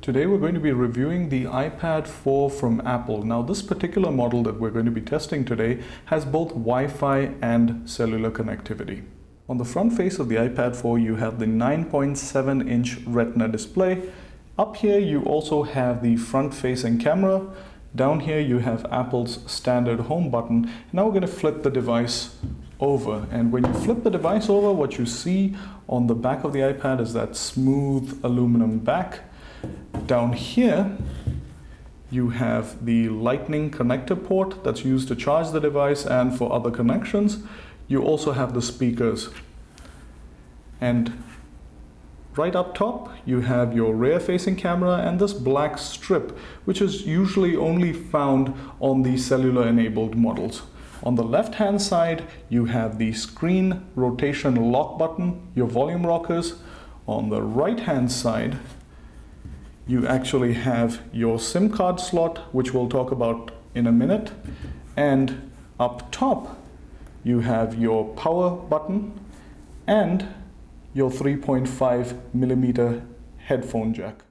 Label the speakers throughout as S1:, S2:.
S1: Today we're going to be reviewing the iPad 4 from Apple. Now this particular model that we're going to be testing today has both Wi-Fi and cellular connectivity. On the front face of the iPad 4 you have the 9.7-inch Retina display. Up here you also have the front-facing camera. Down here you have Apple's standard home button. Now we're going to flip the device over, and when you flip the device over, what you see on the back of the iPad is that smooth aluminum back. Down here you have the Lightning connector port that's used to charge the device and for other connections. You also have the speakers, and right up top you have your rear facing camera and this black strip, which is usually only found on the cellular enabled models. On the left hand side you have the screen rotation lock button, your volume rockers. On the right hand side you actually have your SIM card slot, which we'll talk about in a minute. And up top, you have your power button and your 3.5mm headphone jack.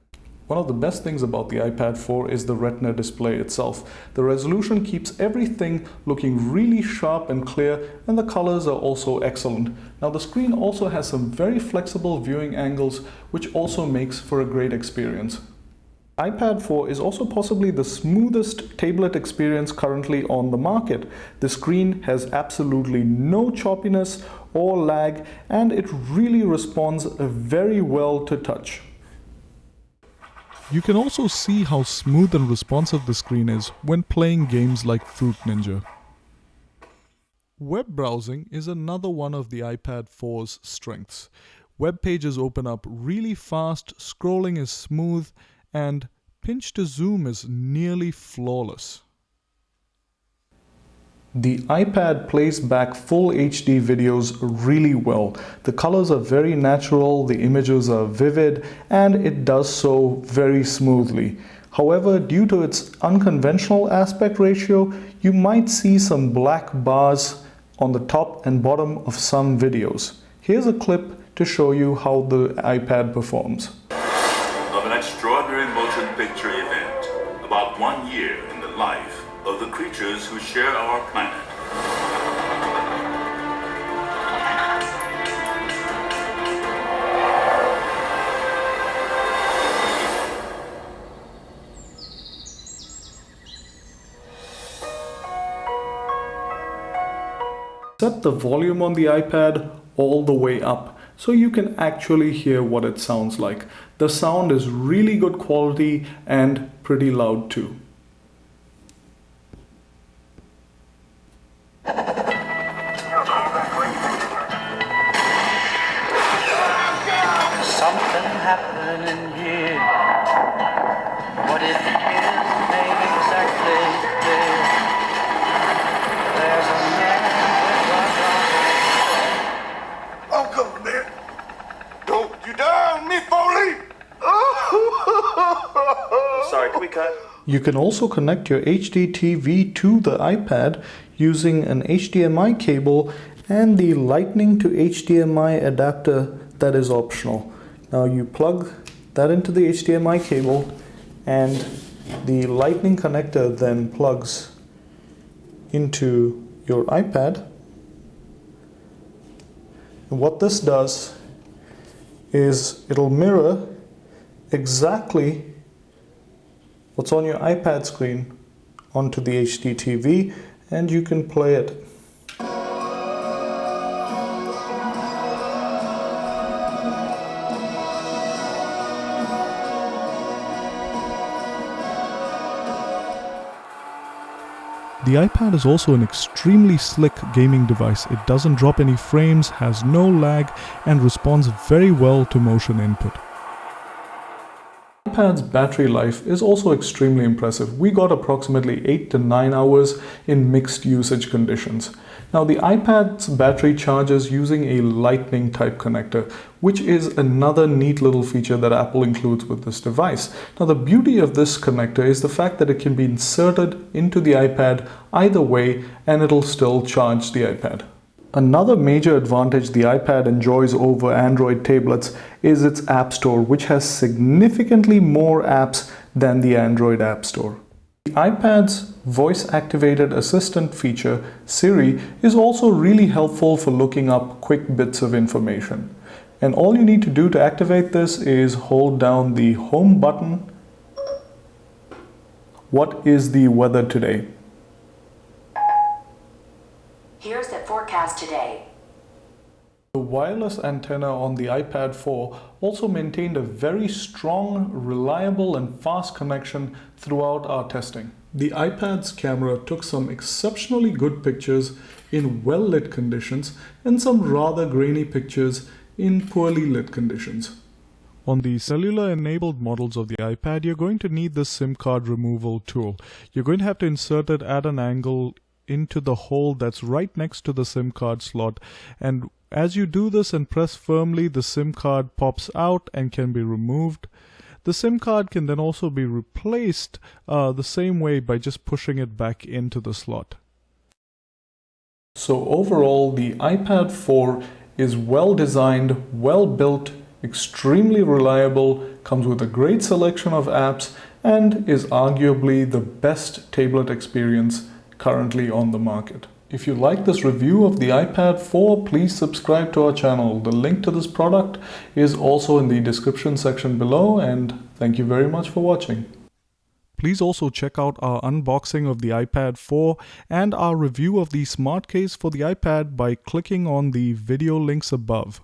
S1: One of the best things about the iPad 4 is the Retina display itself. The resolution keeps everything looking really sharp and clear, and the colors are also excellent. Now the screen also has some very flexible viewing angles, which also makes for a great experience. iPad 4 is also possibly the smoothest tablet experience currently on the market. The screen has absolutely no choppiness or lag, and it really responds very well to touch. You can also see how smooth and responsive the screen is when playing games like Fruit Ninja. Web browsing is another one of the iPad 4's strengths. Web pages open up really fast, scrolling is smooth, and pinch to zoom is nearly flawless. The iPad plays back full HD videos really well. The colors are very natural, the images are vivid, and it does so very smoothly. However, due to its unconventional aspect ratio, you might see some black bars on the top and bottom of some videos. Here's a clip to show you how the iPad performs.
S2: Of an extraordinary motion picture event about 1 year in the life of the creatures who share our planet.
S1: Set the volume on the iPad all the way up so you can actually hear what it sounds like. The sound is really good quality and pretty loud too.
S3: Something happening here. What it is ain't exactly clear. There's a man with
S4: I'm coming, man. Don't you dare on me, Foley!
S3: Sorry, can we cut?
S1: You can also connect your HD TV to the iPad using an HDMI cable and the Lightning to HDMI adapter that is optional. Now you plug that into the HDMI cable, and the Lightning connector then plugs into your iPad. And what this does is it'll mirror exactly what's on your iPad screen onto the HD TV, and you can play it. The iPad is also an extremely slick gaming device. It doesn't drop any frames, has no lag, and responds very well to motion input. The iPad's battery life is also extremely impressive. We got approximately 8 to 9 hours in mixed usage conditions. Now the iPad's battery charges using a Lightning type connector, which is another neat little feature that Apple includes with this device. Now the beauty of this connector is the fact that it can be inserted into the iPad either way and it'll still charge the iPad. Another major advantage the iPad enjoys over Android tablets is its App Store, which has significantly more apps than the Android App Store. The iPad's voice-activated assistant feature, Siri, is also really helpful for looking up quick bits of information. And all you need to do to activate this is hold down the Home button. What is the weather today?
S5: Here's the forecast today.
S1: The wireless antenna on the iPad 4 also maintained a very strong, reliable and fast connection throughout our testing. The iPad's camera took some exceptionally good pictures in well-lit conditions and some rather grainy pictures in poorly lit conditions. On the cellular-enabled models of the iPad, you're going to need the SIM card removal tool. You're going to have to insert it at an angle into the hole that's right next to the SIM card slot, and as you do this and press firmly, the SIM card pops out and can be removed. The SIM card can then also be replaced the same way by just pushing it back into the slot. So overall, the iPad 4 is well designed, well built, extremely reliable, comes with a great selection of apps, and is arguably the best tablet experience currently on the market. If you like this review of the iPad 4, please subscribe to our channel. The link to this product is also in the description section below, and thank you very much for watching. Please also check out our unboxing of the iPad 4 and our review of the smart case for the iPad by clicking on the video links above.